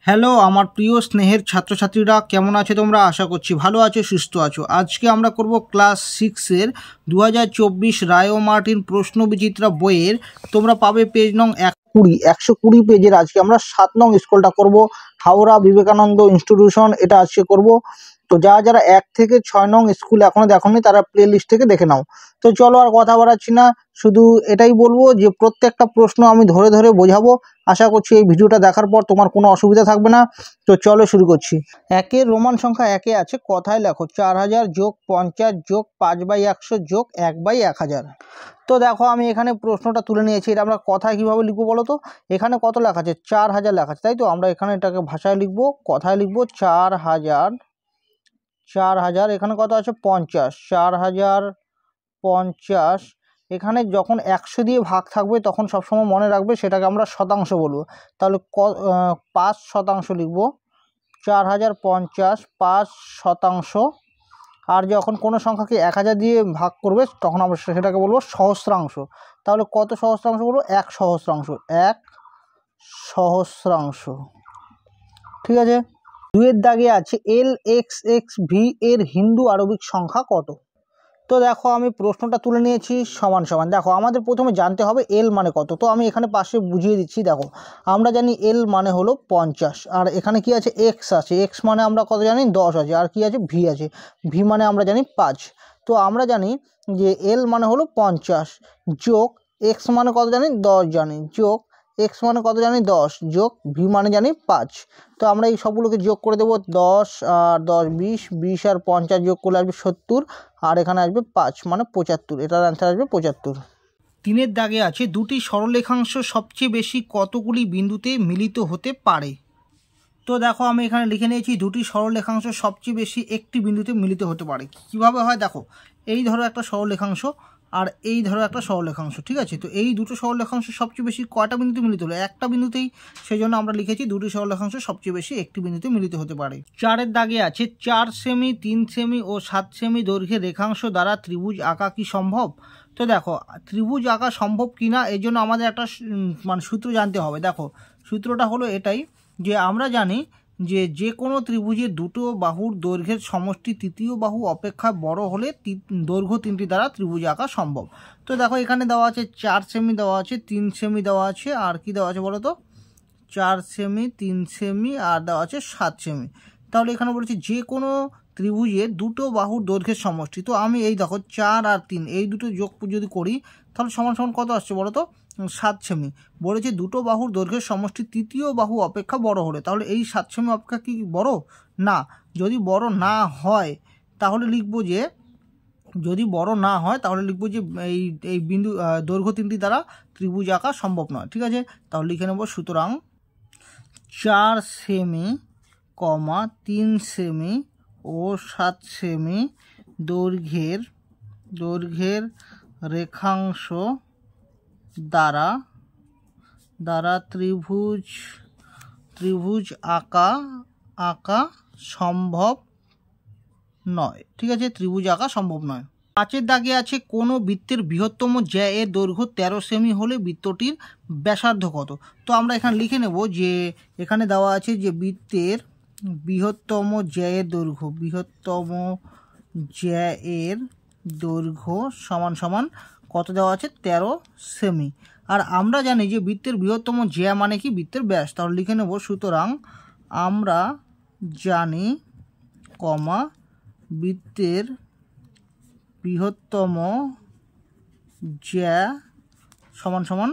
Hello আমার প্রিয় স্নেহের ছাত্রছাত্রীরা, কেমন আছো তোমরা? আশা করছি ভালো আছো, সুস্থ আছো। আজকে আমরা করব ক্লাস 6-এর 2024 রায় ও মার্টিন প্রশ্ন বিচিত্রা বইয়ের, তোমরা পাবে পেজ নং 120 পেজের। আজকে আমরা 7 নং স্কুলটা করব, হাওড়া বিবেকানন্দ ইনস্টিটিউশন। এটা আজকে করব। তো যারা 1 থেকে 6 নং স্কুল এখনো দেখোনি তারা প্লে লিস্ট থেকে দেখে নাও। তো চলো আর কথা বাড়াচ্ছি না, শুধু এটাই বলবো যে প্রত্যেকটা প্রশ্ন আমি ধরে ধরে বোঝাবো। আশা করছি এই ভিডিওটা দেখার পর তোমার কোনো অসুবিধা থাকবে না। তো চলো শুরু করছি। একের রোমান সংখ্যা একে আছে, কথায় লেখো 4000 যোগ 50 যোগ 5/100 যোগ 1/1000। তো দেখো আমি এখানে প্রশ্নটা তুলে নিয়েছি। এটা আমরা কথায় কীভাবে লিখবো বলো তো? এখানে কত লেখা আছে? 4000 লেখা আছে, তাই তো? আমরা এখানে এটাকে ভাষায় লিখবো, কথায় লিখবো 4000। এখানে কত আছে? 50। 4050। এখানে যখন 100 দিয়ে ভাগ থাকবে তখন সবসময় মনে রাখবে সেটাকে আমরা শতাংশ বলবো। তাহলে 5% লিখব। 4050 5%। আর যখন কোনো সংখ্যাকে 1000 দিয়ে ভাগ করবে তখন আমরা সেটাকে বলবো সহস্রাংশ। তাহলে কত সহস্রাংশ বলবো? 1 সহস্রাংশ। 1 সহস্রাংশ। ঠিক আছে। 2-এর দাগে আছে LXXV এর হিন্দু আরবিক সংখ্যা কত? তো দেখো আমি প্রশ্নটা তুলে নিয়েছি সমান সমান। দেখো আমাদের প্রথমে জানতে হবে এল মানে কত। তো আমি এখানে পাশে বুঝিয়ে দিচ্ছি। দেখো আমরা জানি এল মানে হলো 50, আর এখানে কি আছে? এক্স আছে। এক্স মানে আমরা কত জানি? 10 আছে। আর কি আছে? ভি আছে। ভি মানে আমরা জানি 5। তো আমরা জানি যে এল মানে হলো 50 যোগ এক্স মানে কত জানি? 10 জানি, যোগ এক্স মানে কত জানি? 10 যোগ ভি মানে জানি 5। তো আমরা এই সবগুলোকে যোগ করে দেবো। 10 আর 10 20, 20 আর 50 যোগ করলে আসবে 70, আর এখানে আসবে 5 মানে 75। এটার অ্যান্সার আসবে 75। 3-এর দাগে আছে দুটি সরলরেখাংশ সবচেয়ে বেশি কতগুলি বিন্দুতে মিলিত হতে পারে? তো দেখো আমি এখানে লিখে নিয়েছি দুটি সরলরেখাংশ সবচেয়ে বেশি একটি বিন্দুতে মিলিত হতে পারে। কিভাবে হয় দেখো, এই ধরো একটা সরলরেখাংশ আর এই ধরো একটা সরলরেখাংশ, ঠিক আছে? তো এই দুটো সরলরেখাংশ সবচেয়ে বেশি কয়টা বিন্দুতে মিলিত হলো? একটা বিন্দুতেই। সেই জন্য আমরা লিখেছি দুটি সরলরেখাংশ সবচেয়ে বেশি একটি বিন্দুতে মিলিত হতে পারে। 4-এর দাগে আছে 4 সেমি, 3 সেমি ও 7 সেমি দৈর্ঘ্যের রেখাংশ দ্বারা ত্রিভুজ আঁকা কি সম্ভব? তো দেখো ত্রিভুজ আঁকা সম্ভব কিনা এর জন্য আমাদের একটা মানে সূত্র জানতে হবে। দেখো সূত্রটা হলো এটাই, যে আমরা জানি যে কোনো ত্রিভুজের দুটো বাহুর দৈর্ঘ্যের সমষ্টি তৃতীয় বাহু অপেক্ষা বড় হলে দৈর্ঘ্য 3টি দ্বারা ত্রিভুজ আঁকা সম্ভব। তো দেখো এখানে দেওয়া আছে 4 সেমি দেওয়া আছে, 3 সেমি দেওয়া আছে, আর কি দেওয়া আছে বলো তো? 4 সেমি, 3 সেমি আর দেওয়া আছে 7 সেমি। তাহলে এখানে বলেছে যে কোনো ত্রিভুজের দুটো বাহুর দৈর্ঘ্যের সমষ্টি। তো আমি এই দেখো 4 আর 3 এই দুটো যোগ যদি করি তাহলে সমান সমান কত আসছে বলো তো? 7 সেমি। বলেছে দুটো বাহুর দৈর্ঘ্যের সমষ্টি তৃতীয় বাহু অপেক্ষা বড় হলে। তাহলে এই 7 সেমি অপেক্ষা কি বড়? না। যদি বড় না হয় তাহলে লিখবো যে, যদি বড় না হয় তাহলে লিখবো যে এই বিন্দু দৈর্ঘ্য 3টি দ্বারা ত্রিভুজ আঁকা সম্ভব নয়। ঠিক আছে, তাহলে লিখে নেব সুতরাং 4 সেমি, 3 সেমি ও 7 সেমি দৈর্ঘ্যের রেখাংশ দ্বারা ত্রিভুজ আঁকা সম্ভব নয়। ঠিক আছে, ত্রিভুজ আঁকা সম্ভব নয়। 5-এর দাগে আছে কোনো বৃত্তের বৃহত্তম জ্যা এর দৈর্ঘ্য 13 সেমি হলে বৃত্তটির ব্যাসার্ধ কত? তো আমরা এখানে লিখে নেব যে এখানে দেওয়া আছে যে বৃত্তের বৃহত্তম জ্যা এর দৈর্ঘ্য সমান সমান কত দেওয়া আছে? 13 সেমি। আর আমরা জানি যে বৃত্তের বৃহত্তম জ্যা মানে কি? বৃত্তের ব্যাস। তাহলে লিখে নেব সুতরাং আমরা জানি বৃত্তের বৃহত্তম জ্যা সমান সমান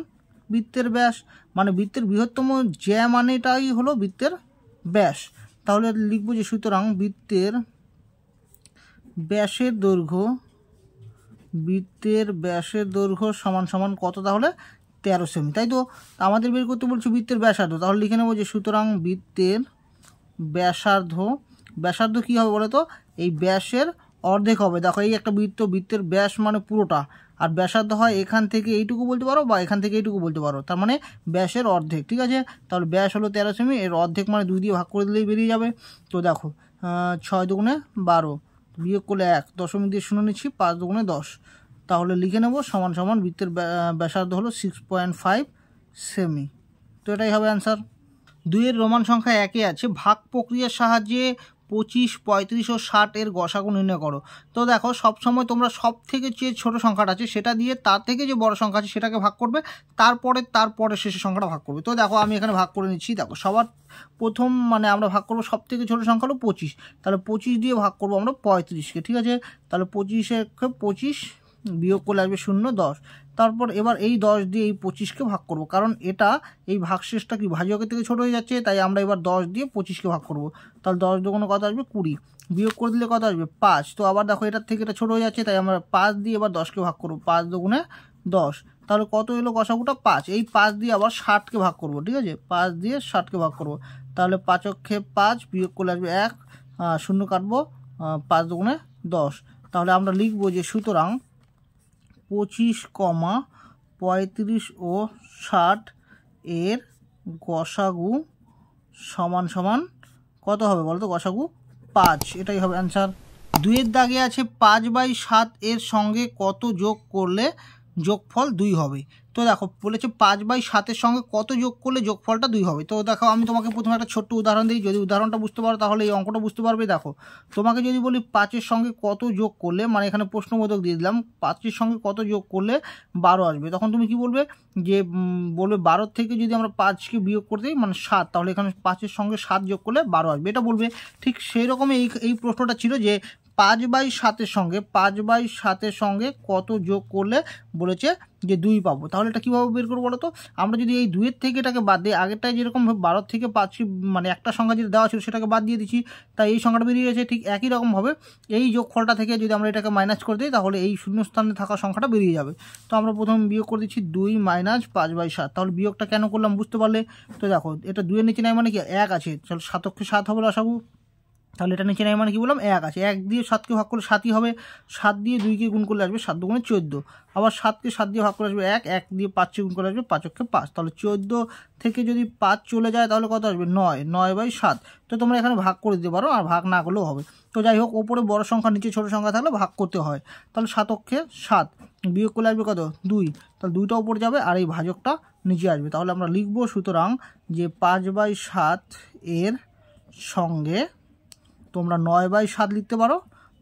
বৃত্তের ব্যাস। মানে বৃত্তের বৃহত্তম জ্যা মানেটাই হলো বৃত্তের ব্যাস। তাহলে লিখব যে সুতরাং বৃত্তের ব্যাসের দৈর্ঘ্য সমান সমান কত? তাহলে 13 সেমি, তাই তো? আমাদের বের করতে বলছে বৃত্তের ব্যাসার্ধ। তাহলে লিখে নেব যে সুতরাং বৃত্তের ব্যাসার্ধ কী হবে বলো তো? এই ব্যাসের অর্ধেক হবে। দেখো এই একটা বৃত্তের ব্যাস মানে পুরোটা, আর ব্যাসার্ধ হয় এখান থেকে এইটুকু বলতে পারো বা এখান থেকে এইটুকু বলতে পারো, তার মানে ব্যাসের অর্ধেক। ঠিক আছে, তাহলে ব্যাস হলো 13 সেমি, এর অর্ধেক মানে 2 দিয়ে ভাগ করে দিলেই বেরিয়ে যাবে। তো দেখো 6 দুগুণে 12, বিয়োগ করলে 1, দশমিক দিয়ে 0 নিচ্ছি, 5 দুগুণে 10। তাহলে লিখে নেব সমান সমান বৃত্তের ব্যাসার্ধ হলো 6.5 সেমি। তো এটাই হবে অ্যান্সার। দুইয়ের রোমান সংখ্যা একই আছে, ভাগ প্রক্রিয়ার সাহায্যে 25, 35 ও 60 এর গসাগু নির্ণয় করো। তো দেখো সবসময় তোমরা সব থেকে যে ছোটো সংখ্যাটা আছে সেটা দিয়ে তার থেকে যে বড় সংখ্যা আছে সেটাকে ভাগ করবে, তারপরে শেষের সংখ্যাটা ভাগ করবে। তো দেখো আমি এখানে ভাগ করে নিচ্ছি। দেখো সবার প্রথম মানে আমরা ভাগ করবো সব থেকে ছোটো সংখ্যা হলো 25, তাহলে 25 দিয়ে ভাগ করবো আমরা 35কে, ঠিক আছে। তাহলে 25 বিয়োগ করলে আসবে 0, 10। তারপর এবার এই 10 দিয়ে এই 25কে ভাগ করব, কারণ এটা এই ভাগশেষটা কি ভাজকের থেকে ছোটো হয়ে যাচ্ছে, তাই আমরা এবার 10 দিয়ে 25কে ভাগ করব। তাহলে 10 দুগুণে কত আসবে 20, বিয়োগ করে দিলে কত আসবে 5। তো আবার দেখো এটার থেকে এটা ছোটো হয়ে যাচ্ছে, তাই আমরা 5 দিয়ে এবার 10কে ভাগ করব, 5 দুগুণে 10। তাহলে কত এলো গসাগুটা 5। এই 5 দিয়ে আবার 60কে ভাগ করব, ঠিক আছে, 5 দিয়ে 60কে ভাগ করব। তাহলে 5 অক্ষে 5, বিয়োগ করলে আসবে 1, 0 কাটবো, 5 দুগুণে 10। তাহলে আমরা লিখবো যে সুতরাং 25, 35 ও 60 এর গসাগু সমান সমান কত হবে বলো তো? গসাগু 5, এটাই হবে অ্যান্সার। দুইয়ের দাগে আছে 5/7 এর সঙ্গে কত যোগ করলে যোগফল 2 হবে। তো দেখো বলেছে 5/7 সঙ্গে কত যোগ করলে যোগফলটা 2 হবে। তো দেখো আমি তোমাকে প্রথমে একটা ছোট্ট উদাহরণ দিই, যদি উদাহরণটা বুঝতে পারো তাহলে এই অঙ্কটা বুঝতে পারবে। দেখো তোমাকে যদি বলি 5-এর সঙ্গে কত যোগ করলে, মানে এখানে প্রশ্নবোধক দিয়ে দিলাম, 5-এর সঙ্গে কত যোগ করলে 12 আসবে, তখন তুমি কি বলবে? যে বলবে 12 থেকে যদি আমরা 5কে বিয়োগ করে দিই মানে 7, তাহলে এখানে 5-এর সঙ্গে 7 যোগ করলে 12 আসবে, এটা বলবে। ঠিক সেই রকমই এই প্রশ্নটা ছিল যে 5/7 সঙ্গে কত যোগ করলে বলেছে যে 2 পাবো। তাহলে এটা কীভাবে বের করবো বলো তো? আমরা যদি এই 2-এর থেকে এটাকে বাদ দিই, আগেরটায় যেরকম 12 থেকে 5 মানে একটা সংখ্যা যেটা দেওয়া ছিল সেটাকে বাদ দিয়ে দিচ্ছি, তাই এই সংখ্যাটা বেরিয়ে গেছে। ঠিক একই রকমভাবে এই যোগফলটা থেকে যদি আমরা এটাকে মাইনাস করে দিই তাহলে এই শূন্যস্থানে থাকা সংখ্যাটা বেরিয়ে যাবে। তো আমরা প্রথম বিয়োগ করে দিচ্ছি 2 - 5/7। তাহলে বিয়োগটা কেন করলাম বুঝতে পারলে? তো দেখো এটা 2-এর নিচে নাই মানে কি 1 আছে, চলো 7 অক্ষে 7 হবে লসাগু, তাহলে এটা নিচে নাই মানে কি বললাম 1 আছে, 1 দিয়ে 7কে ভাগ করলে 7ই হবে, 7 দিয়ে 2কে গুণ করলে আসবে 7 দুগুণে 14, আবার 7কে 7 দিয়ে ভাগ করে আসবে 1, 1 দিয়ে 5কে গুণ করে আসবে 5 অক্ষে 5। তাহলে 14 থেকে যদি 5 চলে যায় তাহলে কত আসবে 9, 9/7। তো তোমরা এখানে ভাগ করে দিতে পারো, আর ভাগ না করলেও হবে। তো যাই হোক, ওপরে বড় সংখ্যা নিচে ছোটো সংখ্যা থাকলে ভাগ করতে হয়। তাহলে 7 অক্ষে 7 বিয়োগ করলে আসবে কত 2, তাহলে 2টা উপরে যাবে আর এই ভাজকটা নিচে আসবে। তাহলে আমরা লিখবো সুতরাং যে 5/7 এর সঙ্গে তোমরা 9/7 লিখতে পারো,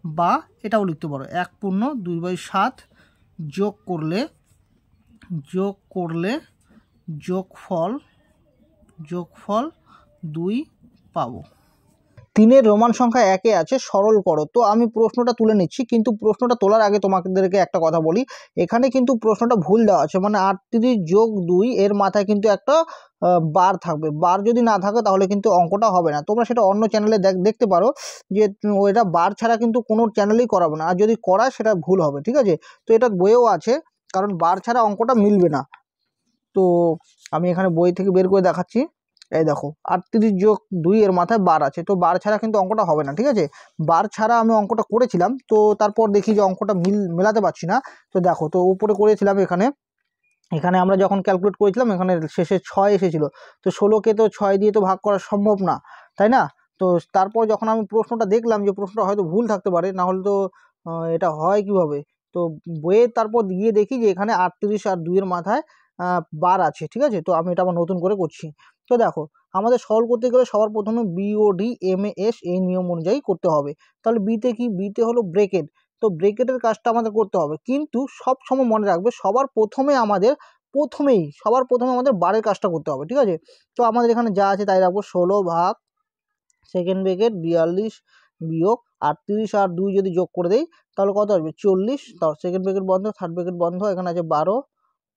বা এটাও লিখতে পারো 1/2/7 যোগ করলে যোগফল 2 পাবো। 3-এর রোমান সংখ্যা 1-এ আছে, সরল করো। তো আমি প্রশ্নটা তুলে নিচ্ছি, কিন্তু প্রশ্নটা তোলার আগে তোমাদেরকে একটা কথা বলি, এখানে কিন্তু প্রশ্নটা ভুল দেওয়া আছে, মানে 38 যোগ 2 এর মাথায় কিন্তু একটা বার থাকবে, বার যদি না থাকে তাহলে কিন্তু অঙ্কটা হবে না। তোমরা সেটা অন্য চ্যানেলে দেখতে পারো, যে ওইটা বার ছাড়া কিন্তু কোনো চ্যানেলেই করাবে না, আর যদি করায় সেটা ভুল হবে, ঠিক আছে। তো এটা বইয়েও আছে, কারণ বার ছাড়া অঙ্কটা মিলবে না। তো আমি এখানে বই থেকে বের করে দেখাচ্ছি, এই দেখো 38 যোগ 2 এর মাথায় বার আছে, তো বার ছাড়া কিন্তু অঙ্কটা হবে না, ঠিক আছে। বার ছাড়া আমি অঙ্কটা করেছিলাম, তো তারপর দেখি যে অঙ্কটা মেলাতে পারছি না। তো দেখো, তো উপরে করেছিলাম, এখানে আমরা যখন ক্যালকুলেট করেছিলাম এখানে শেষে 6 এসেছিলো, তো 16কে তো 6 দিয়ে তো ভাগ করা সম্ভব না, তাই না? তো তারপর যখন আমি প্রশ্নটা দেখলাম যে প্রশ্নটা হয়তো ভুল থাকতে পারে, না হলে তো এটা হয় কিভাবে। তো বইয়ে তারপর গিয়ে দেখি যে এখানে 38 আর 2 এর মাথায় বার আছে, ঠিক আছে। তো আমি এটা আবার নতুন করে করছি। তো দেখো, আমাদের সরল করতে গেলে সবার প্রথমে BOD MAS এই নিয়ম অনুযায়ী করতে হবে। তাহলে বিতে কি, বিতে হলো ব্রেকেট, তো ব্রেকেটের কাজটা আমাদের করতে হবে, কিন্তু সব সময় মনে রাখবে সবার প্রথমে আমাদের বারের কাজটা করতে হবে, ঠিক আছে। তো আমাদের এখানে যা আছে তাই রাখবো, 16 ভাগ সেকেন্ড ব্রেকেট 42 বিয়োগ 38 আর 2 যদি যোগ করে দেই তাহলে কত আসবে 40, তাও সেকেন্ড ব্রেকেট বন্ধ, থার্ড ব্রেকেট বন্ধ, এখানে আছে 12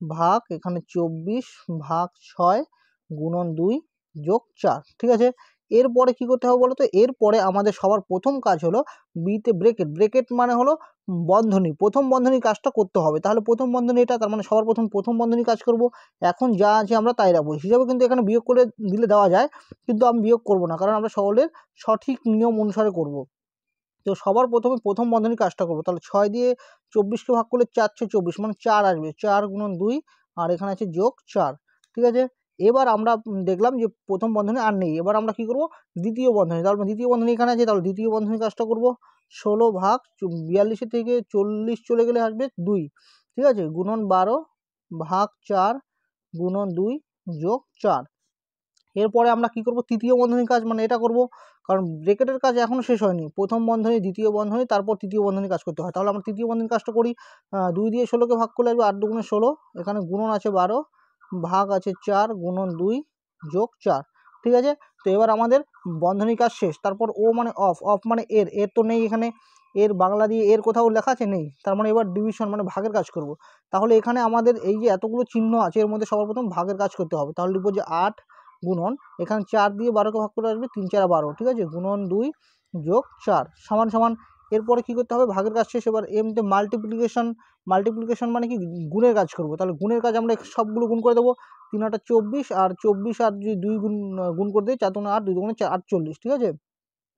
ভাগ এখানে 24 ভাগ 6 গুণন 2 যোগ 4, ঠিক আছে। এরপরে কি করতে হবে বলো তো? এরপরে আমাদের সবার প্রথম কাজ হলো বিতে ব্রেকেট মানে হলো বন্ধনী, প্রথম বন্ধনীর কাজটা করতে হবে। তাহলে প্রথম বন্ধনী এটা, তার মানে সবার প্রথম বন্ধনী কাজ করব। এখন যা আছে আমরা তাই রাখবো, হিসাবে কিন্তু এখানে বিয়োগ করে দিলে দেওয়া যায়, কিন্তু আমি বিয়োগ করব না, কারণ আমরা সকলের সঠিক নিয়ম অনুসারে করব। তো সবার প্রথমে প্রথম বন্ধনীর কাজটা করবো। তাহলে 6 দিয়ে 24কে ভাগ করলে 4 × 24 মানে 4 আসবে, 4 গুণন 2 আর এখানে আছে যোগ 4, ঠিক আছে। এবার আমরা দেখলাম যে প্রথম বন্ধনী আর নেই, এবার আমরা কি করব দ্বিতীয় বন্ধনী, তাহলে দ্বিতীয় বন্ধনী এখানে আছে, তাহলে দ্বিতীয় বন্ধনীর কাজটা করব। 16 ভাগ 42 থেকে 40 চলে গেলে আসবে 2, ঠিক আছে, গুণন 12 ভাগ 4 গুণন 2 যোগ 4, এরপরে আমরা কি করব, তৃতীয় বন্ধনীর কাজ, মানে এটা করব, কারণ ব্রেকেটের কাজ এখনও শেষ হয়নি। প্রথম বন্ধনী, দ্বিতীয় বন্ধনী, তারপর তৃতীয় বন্ধনীর কাজ করতে হয়। তাহলে আমরা তৃতীয় বন্ধনীর কাজটা করি। 2 দিয়ে 16কে ভাগ করলে আসবে 8 দুগুণে 16, এখানে গুণন আছে 12, ভাগ আছে 4, গুণন 2 যোগ 4। ঠিক আছে, তো এবার আমাদের বন্ধনীর কাজ শেষ। তারপর ও মানে অফ, অফ মানে এর, এর তো নেই এখানে, এর বাংলা দিয়ে এর কোথাও লেখা আছে নেই, তার মানে এবার ডিভিশন মানে ভাগের কাজ করব। তাহলে এখানে আমাদের এই যে এতগুলো চিহ্ন আছে এর মধ্যে সবার প্রথম ভাগের কাজ করতে হবে। তাহলে লিখবো যে 8 গুণন, এখানে 4 দিয়ে 12কে ভাগ করে আসবে 3 4 12, ঠিক আছে, গুণন 2 যোগ 4 সমান সমান। এরপরে কী করতে হবে, ভাগের কাজ শেষ। এবার এমনিতে মাল্টিপ্লিকেশন, মাল্টিপ্লিকেশন মানে কি গুণের কাজ করব। তাহলে গুণের কাজ আমরা সবগুলো গুণ করে দেবো, 3 8 24, আর 24 আর যদি 2 গুণ করে দিই 4 2 8, 2 2 4 48, ঠিক আছে,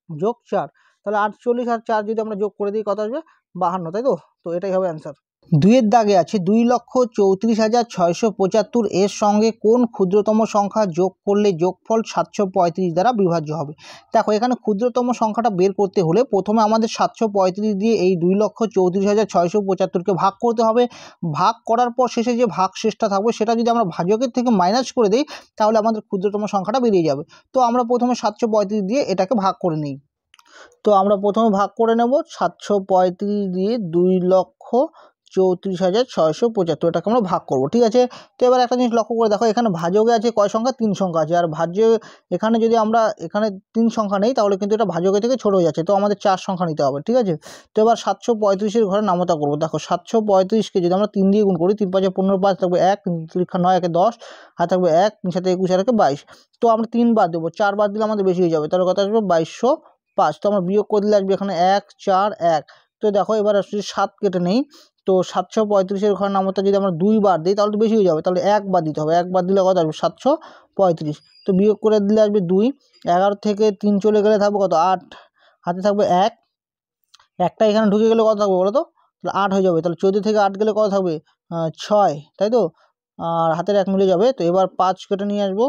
যোগ 4। তাহলে 48 আর 4 যদি আমরা যোগ করে দিই কত আসবে, 52, তাই তো? তো এটাই হবে অ্যান্সার। 2-এর দাগে আছে 2,34,675, এর সঙ্গে কোন ক্ষুদ্রতম সংখ্যা যোগ করলে যোগফল 735 দ্বারা বিভাজ্য হবে। দেখো এখানে ক্ষুদ্রতম সংখ্যাটা বের করতে হলে প্রথমে আমাদের 735 দিয়ে এই 2,34,675কে ভাগ করতে হবে। ভাগ করার পর শেষে যে ভাগ শেষটা থাকবে সেটা যদি আমরা ভাজকের থেকে মাইনাস করে দিই তাহলে আমাদের ক্ষুদ্রতম সংখ্যাটা বেরিয়ে যাবে। তো আমরা প্রথমে 735 দিয়ে এটাকে ভাগ করে নিই। তো আমরা প্রথমে ভাগ করে নেব 735 দিয়ে 2,34,675, এটাকে আমরা ভাগ করব, ঠিক আছে। তো এবার একটা জিনিস লক্ষ্য করে দেখো, এখানে ভাজকে আছে কয় সংখ্যা, 3 সংখ্যা আছে, আর ভাজ্য এখানে যদি আমরা এখানে 3 সংখ্যা নেই তাহলে কিন্তু এটা ভাজকে থেকে ছোট হয়ে যাচ্ছে, তো আমাদের 4 সংখ্যা নিতে হবে, ঠিক আছে। তো এবার 735-এর ঘরে নামতা করবো। দেখো 735-কে যদি আমরা 3 দিয়ে গুণ করি, 3 5 15, 5 থাকবে 1, 3 9 1 10, আর থাকবে 1, 3 7 21, আর 22। তো আমরা 3 বাদ দেবো, 4 বাদ দিলে আমাদের বেশি হয়ে যাবে, তাহলে কত আসবে 2205। তো আমরা বিয়োগ করে দিলে আসবে এখানে 1 4 1। তো দেখো এবার আসলে 7 কেটে নেই, তো 735-এর ঘর নামতা যদি আমরা 2 বার দিই তাহলে তো বেশি হয়ে যাবে, তাহলে 1 বাদ দিতে হবে, 1 বাদ দিলে কত আসবে 735। তো বিয়োগ করে দিলে আসবে 2, 11 থেকে 3 চলে গেলে থাকবে কত 8, হাতে থাকবে 1, একটা এখানে ঢুকে গেলে কত থাকবে বলো তো, তাহলে 8 হয়ে যাবে। তাহলে 14 থেকে 8 গেলে কত থাকবে 6, তাই তো, আর হাতের 1 মিলে যাবে। তো এবার 5 কেটে নিয়ে আসবো,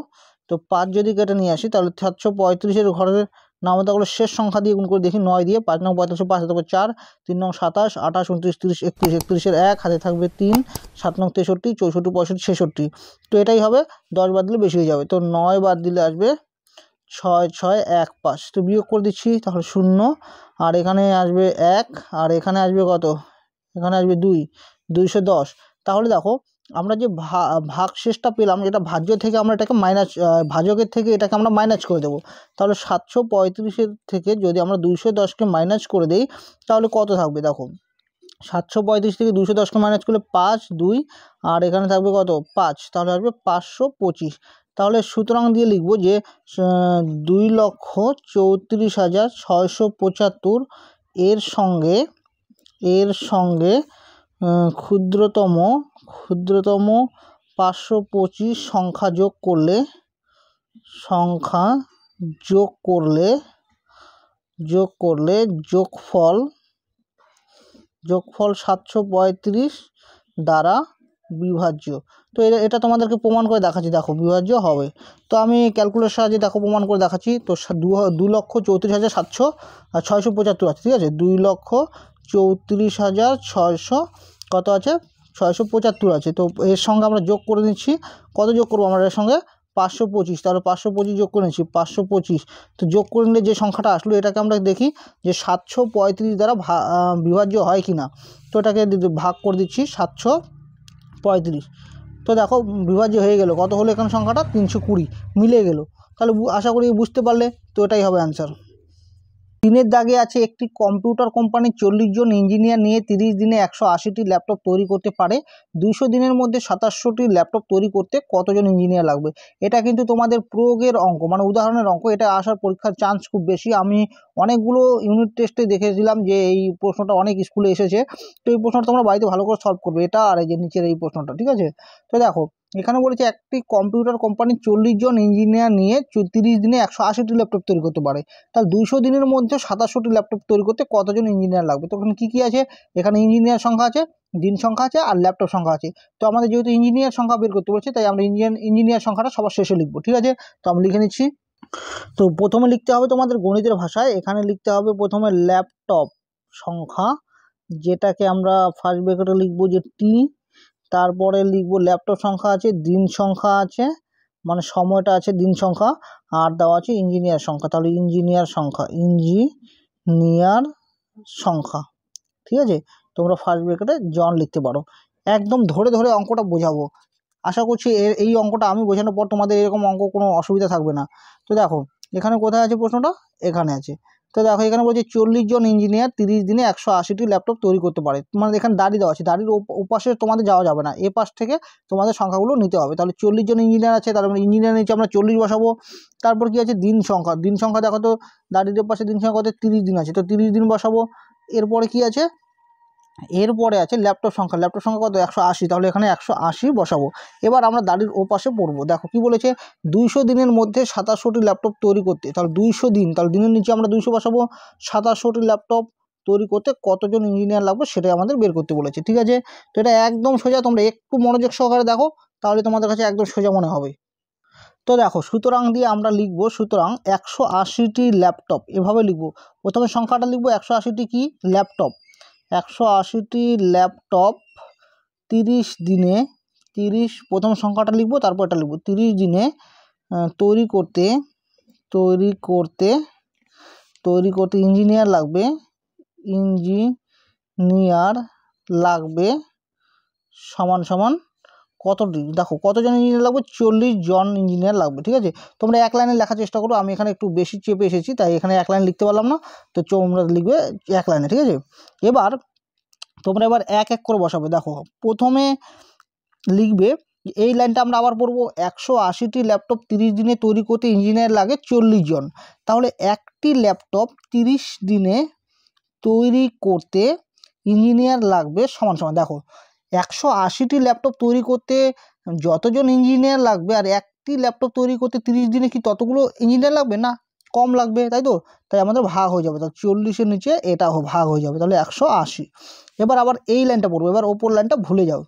তো 5 যদি কেটে নিয়ে আসি তাহলে 735-এর ঘরের নামতাগুলো শেষ সংখ্যা দিয়ে গুণ করে দেখি, 9 দিয়ে, 5 9 45, 5 হাতে 4, 3 9 27, 28 29 30 31, 31-এর 1, হাতে থাকবে 3, 7 9 63, 64 65 66। তো এটাই হবে, 10 বাদ দিলে বেশি হয়ে যাবে, তো 9 বাদ দিলে আসবে 6 6 1 5। তো বিয়োগ করে দিচ্ছি, তাহলে 0, আর এখানে আসবে 1, আর এখানে আসবে কত, এখানে আসবে 2, 210। তাহলে দেখো আমরা যে ভাগ শেষটা পেলাম, এটা ভাজ্য থেকে আমরা এটাকে মাইনাস, ভাজকের থেকে এটাকে আমরা মাইনাস করে দেবো। তাহলে 735-এর থেকে যদি আমরা 210-কে মাইনাস করে দিই তাহলে কত থাকবে, দেখো 735 থেকে 210-কে মাইনাস করলে 5 2, আর এখানে থাকবে কত 5, তাহলে আসবে 525। তাহলে সুতরাং দিয়ে লিখব যে 2,34,675 এর সঙ্গে ক্ষুদ্রতম 525 সংখ্যা যোগ করলে যোগফল 735 দ্বারা বিভাজ্য। তো এটা তোমাদেরকে প্রমাণ করে দেখাচ্ছি, দেখো বিভাজ্য হবে। তো আমি ক্যালকুলেটর সাহায্যে দেখো প্রমাণ করে দেখাচ্ছি। তো 2,34,675 আছে, ঠিক আছে, 2,34,600 কত আছে, 675 আছে। তো এর সঙ্গে আমরা যোগ করে নিচ্ছি, কত যোগ করবো আমরা এর সঙ্গে 525, তাহলে 525 যোগ করে নিচ্ছি 525। তো যোগ করে নিলে যে সংখ্যাটা আসলো এটাকে আমরা দেখি যে 735 দ্বারা বিভাজ্য হয় কি না। তো এটাকে ভাগ করে দিচ্ছি 735। তো দেখো বিভাজ্য হয়ে গেল, কত হলো এখানে সংখ্যাটা 320, মিলে গেল। তাহলে আশা করি বুঝতে পারলে। তো এটাই হবে অ্যান্সার। 3-এর দাগে আছে একটি কম্পিউটার কোম্পানি 40 জন ইঞ্জিনিয়ার নিয়ে 30 দিনে 180টি ল্যাপটপ তৈরি করতে পারে। 200 দিনের মধ্যে 27টি ল্যাপটপ তৈরি করতে কতজন ইঞ্জিনিয়ার লাগবে। এটা কিন্তু তোমাদের প্রয়োগের অঙ্ক, মানে উদাহরণের অঙ্ক, এটা আসার পরীক্ষার চান্স খুব বেশি। আমি অনেকগুলো ইউনিট টেস্টে দেখেছিলাম যে এই প্রশ্নটা অনেক স্কুলে এসেছে। তো এই প্রশ্নটা তোমরা বাড়িতে ভালো করে সলভ করবে, এটা আর এই যে নিচের এই প্রশ্নটা, ঠিক আছে। তো দেখো এখানে বলেছে একটি কম্পিউটার কোম্পানি 40 জন ইঞ্জিনিয়ার নিয়ে 30 দিনে 180টি ল্যাপটপ তৈরি করতে পারে। তাহলে 200 দিনের মধ্যে 27টি ল্যাপটপ তৈরি করতে কতজন ইঞ্জিনিয়ার লাগবে। তো এখানে কী কী আছে, এখানে ইঞ্জিনিয়ার সংখ্যা আছে, দিন সংখ্যা আছে, আর ল্যাপটপ সংখ্যা আছে। তো আমাদের যেহেতু ইঞ্জিনিয়ার সংখ্যা বের করতে বলছে তাই আমরা ইঞ্জিনিয়ার সংখ্যাটা সবার শেষে লিখবো, ঠিক আছে। তো আমি লিখে নিচ্ছি। তো প্রথমে লিখতে হবে তোমাদের গণিতের ভাষায়, এখানে লিখতে হবে প্রথমে ল্যাপটপ সংখ্যা, যেটাকে আমরা ফার্স্ট ব্র্যাকেটে লিখবো যে টি, তারপরে লিখবো ল্যাপটপ সংখ্যা আছে, দিন সংখ্যা আছে, মানে সময়টা আছে দিন সংখ্যা আর দেওয়া আছে ইঞ্জিনিয়ার সংখ্যা, তাহলে ইঞ্জিনিয়ার সংখ্যা, ঠিক আছে। তোমরা ফার্স্ট ব্র্যাকেটে জন লিখতে পারো। একদম ধরে ধরে অঙ্কটা বোঝাবো, আশা করছি এই অঙ্কটা আমি বোঝানোর পর তোমাদের এরকম অঙ্ক কোনো অসুবিধা থাকবে না। তো দেখো এখানে কোথায় আছে প্রশ্নটা, এখানে আছে। তো দেখো এখানে বলছে 40 জন ইঞ্জিনিয়ার 30 দিনে 180টি ল্যাপটপ তৈরি করতে পারে। মানে এখানে দাড়ি দেওয়া আছে, দাড়ির ওপাশে তোমাদের যাওয়া যাবে না, এ পাশ থেকে তোমাদের সংখ্যাগুলো নিতে হবে। তাহলে 40 জন ইঞ্জিনিয়ার আছে, তার মানে ইঞ্জিনিয়ার নিচে আমরা 40 বসাবো। তারপর কি আছে দিন সংখ্যা দেখো তো দাড়ির পাশে দিন সংখ্যা কত 30 দিন আছে, তো 30 দিন বসাবো। এরপরে কি আছে, এরপরে আছে ল্যাপটপ সংখ্যা কত 180, তাহলে এখানে 180 বসাবো। এবার আমরা দাড়ির ওপাশে পড়বো। দেখো কি বলেছে 200 দিনের মধ্যে 27টি ল্যাপটপ তৈরি করতে, তাহলে 200 দিন, তাহলে দিনের নিচে আমরা 200 বসাবো। 27টি ল্যাপটপ তৈরি করতে কতজন ইঞ্জিনিয়ার লাগবে সেটাই আমাদের বের করতে বলেছে, ঠিক আছে। তো এটা একদম সোজা, তোমরা একটু মনোযোগ সহকারে দেখো তাহলে তোমাদের কাছে একদম সোজা মনে হবে। তো দেখো সুতরাং দিয়ে আমরা লিখবো, সুতরাং 180টি ল্যাপটপ এভাবে লিখবো। প্রথমে সংখ্যাটা লিখবো 180টি কি ল্যাপটপ, 180টি ল্যাপটপ 30 দিনে, 30 প্রথম সংখ্যাটা লিখবো তারপর এটা লিখবো, 30 দিনে তৈরি করতে ইঞ্জিনিয়ার লাগবে সমান সমান কতটি, দেখো কতজন ইঞ্জিনিয়ার লাগবে 40 জন ইঞ্জিনিয়ার লাগবে, ঠিক আছে। তোমরা এক লাইনে লেখার চেষ্টা করো, আমি এখানে একটু বেশি চেপে এসেছি তাই এখানে এক লাইন লিখতে পারলাম না, তো তোমরা লিখবে এক লাইনে, ঠিক আছে। এবার তোমরা এক এক করে বসাবে। দেখো প্রথমে লিখবে এই লাইনটা আমরা আবার পড়বো, 180টি ল্যাপটপ 30 দিনে তৈরি করতে ইঞ্জিনিয়ার লাগে 40 জন, তাহলে একটি ল্যাপটপ 30 দিনে তৈরি করতে ইঞ্জিনিয়ার লাগবে সমান সমান, দেখো 180টি ল্যাপটপ তৈরি করতে যতজন ইঞ্জিনিয়ার লাগবে আর একটি ল্যাপটপ তৈরি করতে 30 দিনে কি ততগুলো ইঞ্জিনিয়ার লাগবে না, কম লাগবে, তাই তো। তাই আমাদের ভাগ হয়ে যাবে, তাহলে 40-এর নিচে এটা ভাগ হয়ে যাবে, তাহলে 180। এবার আবার এই লাইনটা পড়বো, এবার ওপর লাইনটা ভুলে যাও।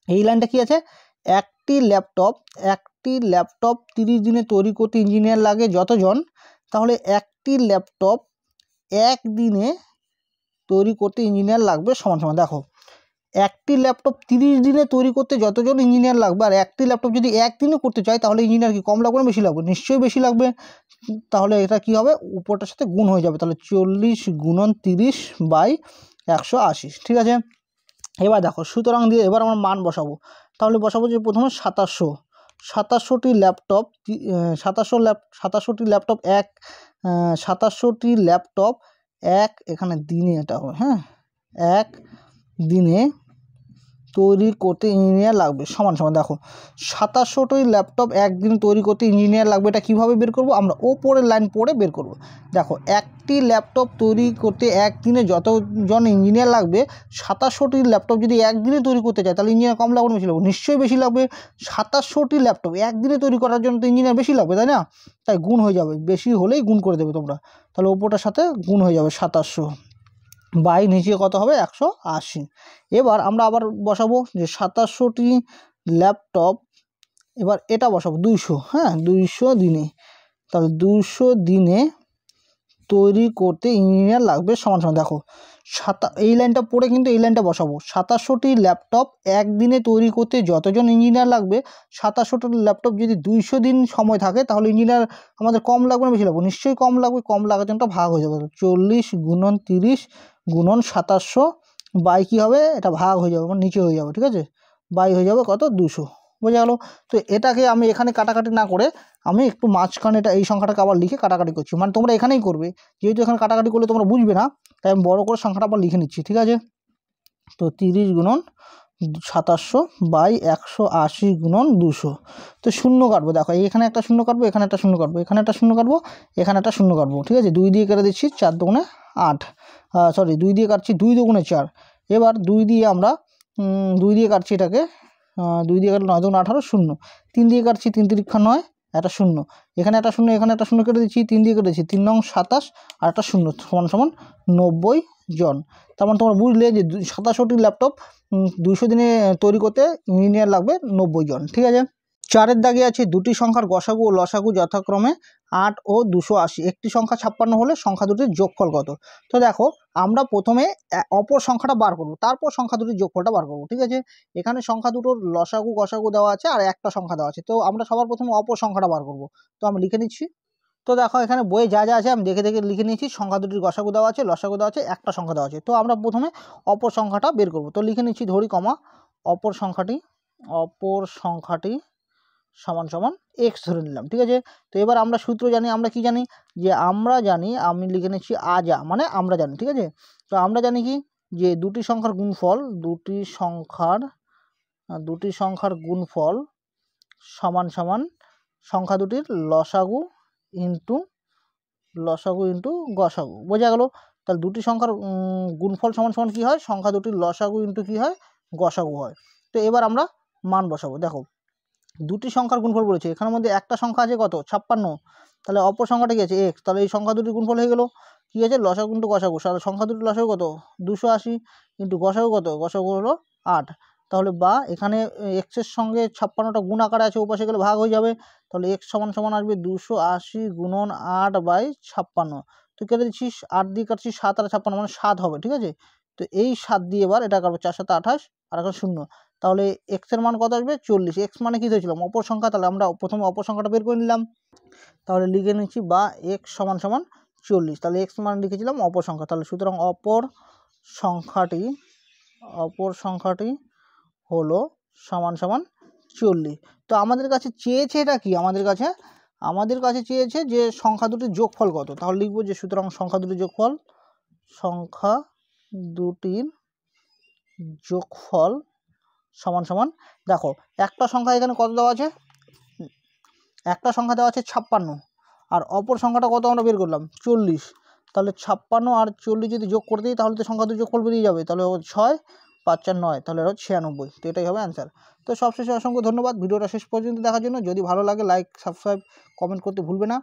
এই লাইনটা কি আছে, একটি ল্যাপটপ 30 দিনে তৈরি করতে ইঞ্জিনিয়ার লাগে যতজন, তাহলে একটি ল্যাপটপ একদিনে তৈরি করতে ইঞ্জিনিয়ার লাগবে সমান সমান, দেখো একটি ল্যাপটপ 30 দিনে তৈরি করতে যতজন ইঞ্জিনিয়ার লাগবে আর একটি ল্যাপটপ যদি একদিনে করতে চায় তাহলে ইঞ্জিনিয়ার কি কম লাগবে না বেশি লাগবে, নিশ্চয়ই বেশি লাগবে। তাহলে এটা কি হবে, উপরটার সাথে গুণ হয়ে যাবে, তাহলে 40 গুণন 30/180, ঠিক আছে। এবার দেখো সুতরাং দিয়ে এবার আমরা মান বসাবো, তাহলে বসাবো যে প্রথমে 2700টি ল্যাপটপ 2700টি ল্যাপটপ 2700টি ল্যাপটপ এখানে দিনে এটা হবে, হ্যাঁ, এক দিনে তৈরি করতে ইঞ্জিনিয়ার লাগবে সমান সমান, দেখো 2700টি ল্যাপটপ একদিন তৈরি করতে ইঞ্জিনিয়ার লাগবে, এটা কীভাবে বের করব, আমরা ওপরের লাইন পড়ে বের করব। দেখো একটি ল্যাপটপ তৈরি করতে একদিনে যতজন ইঞ্জিনিয়ার লাগবে, 2700টি ল্যাপটপ যদি একদিনে তৈরি করতে চায় তাহলে ইঞ্জিনিয়ার কম লাগবে বেশি লাগবে, নিশ্চয়ই বেশি লাগবে। 2700টি ল্যাপটপ একদিনে তৈরি করার জন্য তো ইঞ্জিনিয়ার বেশি লাগবে, তাই না, তাই গুণ হয়ে যাবে, বেশি হলেই গুণ করে দেবে তোমরা, তাহলে ওপরটার সাথে গুণ হয়ে যাবে 2700 বাই নিচে কত হবে 180। এবার আমরা আবার বসাবো যে 2700টি ল্যাপটপ, এবার এটা বসাবো 200, হ্যাঁ 200 দিনে, তাহলে 200 দিনে তৈরি করতে ইঞ্জিনিয়ার লাগবে সমান সমান, দেখো এই লাইনটা পড়ে কিন্তু এই লাইনটা বসাবো, 2700টি ল্যাপটপ একদিনে তৈরি করতে যতজন ইঞ্জিনিয়ার লাগবে, 2700টি ল্যাপটপ যদি 200 দিন সময় থাকে তাহলে ইঞ্জিনিয়ার আমাদের কম লাগবে না বেশি লাগবে, নিশ্চয়ই কম লাগবে, কম লাগার জন্য ভাগ হয়ে যাবে, 40 গুণন 30 গুণন 2700 বাই কী হবে, এটা ভাগ হয়ে যাবে মানে নিচে হয়ে যাবে, ঠিক আছে, বাই হয়ে যাবে কত 200, বোঝা গেল। তো এটাকে আমি এখানে কাটাকাটি না করে আমি একটু মাঝখানে এটা এই সংখ্যাটাকে আবার লিখে কাটাকাটি করছি, মানে তোমরা এখানেই করবে, যেহেতু এখানে কাটাকাটি করলে তোমরা বুঝবে না তাই আমি বড় করে সংখ্যাটা আবার লিখে নিচ্ছি, ঠিক আছে। তো 30 গুণন 2700 বাই 180 গুণন 200, তো শূন্য কাটবো, দেখো এখানে একটা শূন্য কাটবো, এখানে একটা শূন্য কাটবো, এখানে একটা শূন্য কাটবো, এখানে একটা শূন্য কাটবো, ঠিক আছে। 2 দিয়ে কেটে দিচ্ছি, 4 দুগুণে 8, সরি 2 দিয়ে কাটছি, 2 দুগুণে 4, এবার 2 দিয়ে আমরা 2 দিয়ে কাটছি এটাকে, 2 দিয়ে কাটলে 9 দুগুণ 18, শূন্য, 3 দিয়ে কাটছি, 3 তিরিক্ষা 9, একটা শূন্য, এখানে একটা শূন্য, এখানে একটা শূন্য কেটে দিচ্ছি, 3 দিয়ে কেটেছি, 3 নং 27 আর একটা শূন্য সমান সমান 90 জন। তার মানে তোমরা বুঝলে যে 2700টি ল্যাপটপ 200 দিনে তৈরি করতে ইঞ্জিনিয়ার লাগবে 90 জন, ঠিক আছে। 4 দাগে আছে দুটি সংখ্যার গসাগু ও লসাগু যথাক্রমে 8 ও 280। একটি সংখ্যা 56 হলে সংখ্যা দুটির যোগফল কত? তো দেখো আমরা প্রথমে অপর সংখ্যাটা বার করব, তারপর সংখ্যা দুটির যোগফলটা বার করব, ঠিক আছে। এখানে সংখ্যা দুটোর লসাগু গসাগু দেওয়া আছে আর একটা সংখ্যা দেওয়া আছে, তো আমরা সবার প্রথমে অপর সংখ্যাটা বার করব। তো আমি লিখে নিচ্ছি। তো দেখো এখানে বইয়ে যা যা আছে আমি দেখে দেখে লিখে নিয়েছি। সংখ্যা দুটির গসাগু দেওয়া আছে, লসাগু দেওয়া আছে, একটা সংখ্যা দেওয়া আছে। তো আমরা প্রথমে অপর সংখ্যাটা বের করব। তো লিখে নিচ্ছি ধরি কমা অপর সংখ্যাটি সমান সমান এক্স ধরে নিলাম, ঠিক আছে। তো এবার আমরা সূত্র জানি, আমরা কি জানি যে আমরা জানি, আমি লিখে নিচ্ছি আজা মানে আমরা জানি, ঠিক আছে। তো আমরা জানি কি যে দুটি সংখ্যার গুণফল সমান সমান সংখ্যা দুটির লসাগু ইন্টু গসাগু, বোঝা গেল। তাহলে দুটি সংখ্যার গুণফল সমান সমান কী হয়, সংখ্যা দুটির লসাগু ইন্টু কী হয়, গসাগু হয়। তো এবার আমরা মান বসাবো। দেখো দুটি সংখ্যার গুণফল বলেছে, এখানের মধ্যে একটা সংখ্যা আছে কত 56, তাহলে অপর সংখ্যাটা কি আছে এক্স, তাহলে এই সংখ্যা দুটির গুণফল হয়ে গেল কী আছে লসাগু ইন্টু গসাগু। সংখ্যা দুটির লসাগু কত 280 ইন্টু গসাগু কত, গসাগু হলো 8। তাহলে বা এখানে এক্সের সঙ্গে 56টা গুণ আকারে আছে, ওপাশে গেলে ভাগ হয়ে যাবে, তাহলে এক্স সমান সমান আসবে 280 গুণন 8/56। তো কেটে দিচ্ছিস 8 দিয়ে কাটছিস 7 আর 56 মানে 7 হবে, ঠিক আছে। তো এই 7 দিয়ে এবার এটা কাটবো 4 7 28 আর এখন 0, তাহলে এক্সের মান কত আসবে 40। এক্স মানে কী ধরেছিলাম অপর সংখ্যা, তাহলে আমরা প্রথমে অপর সংখ্যাটা বের করে নিলাম। তাহলে লিখে নিচ্ছি বা এক্স সমান সমান 40, তাহলে এক্স মান লিখেছিলাম অপর সংখ্যা, তাহলে সুতরাং অপর সংখ্যাটি হলো সমান সমান 40। তো আমাদের কাছে চেয়েছে এটা কি, আমাদের কাছে চেয়েছে যে সংখ্যা দুটির যোগফল কত। তাহলে লিখবো যে সুতরাং সংখ্যা দুটির যোগফল সমান সমান, দেখো একটা সংখ্যা এখানে কত দেওয়া আছে, একটা সংখ্যা দেওয়া আছে 56 আর অপর সংখ্যাটা কত আমরা বের করলাম 40। তাহলে 56 আর 40 যদি যোগ করে দিই তাহলে তো সংখ্যা দুটির যোগফল বেরিয়ে যাবে, তাহলে 6 5 4 9, তাহলে 96। তো এটাই হবে অ্যান্সার। তো সবশেষে অসংখ্য ধন্যবাদ ভিডিওটা শেষ পর্যন্ত দেখার জন্য। যদি ভালো লাগে লাইক সাবস্ক্রাইব কমেন্ট করতে ভুলবে না।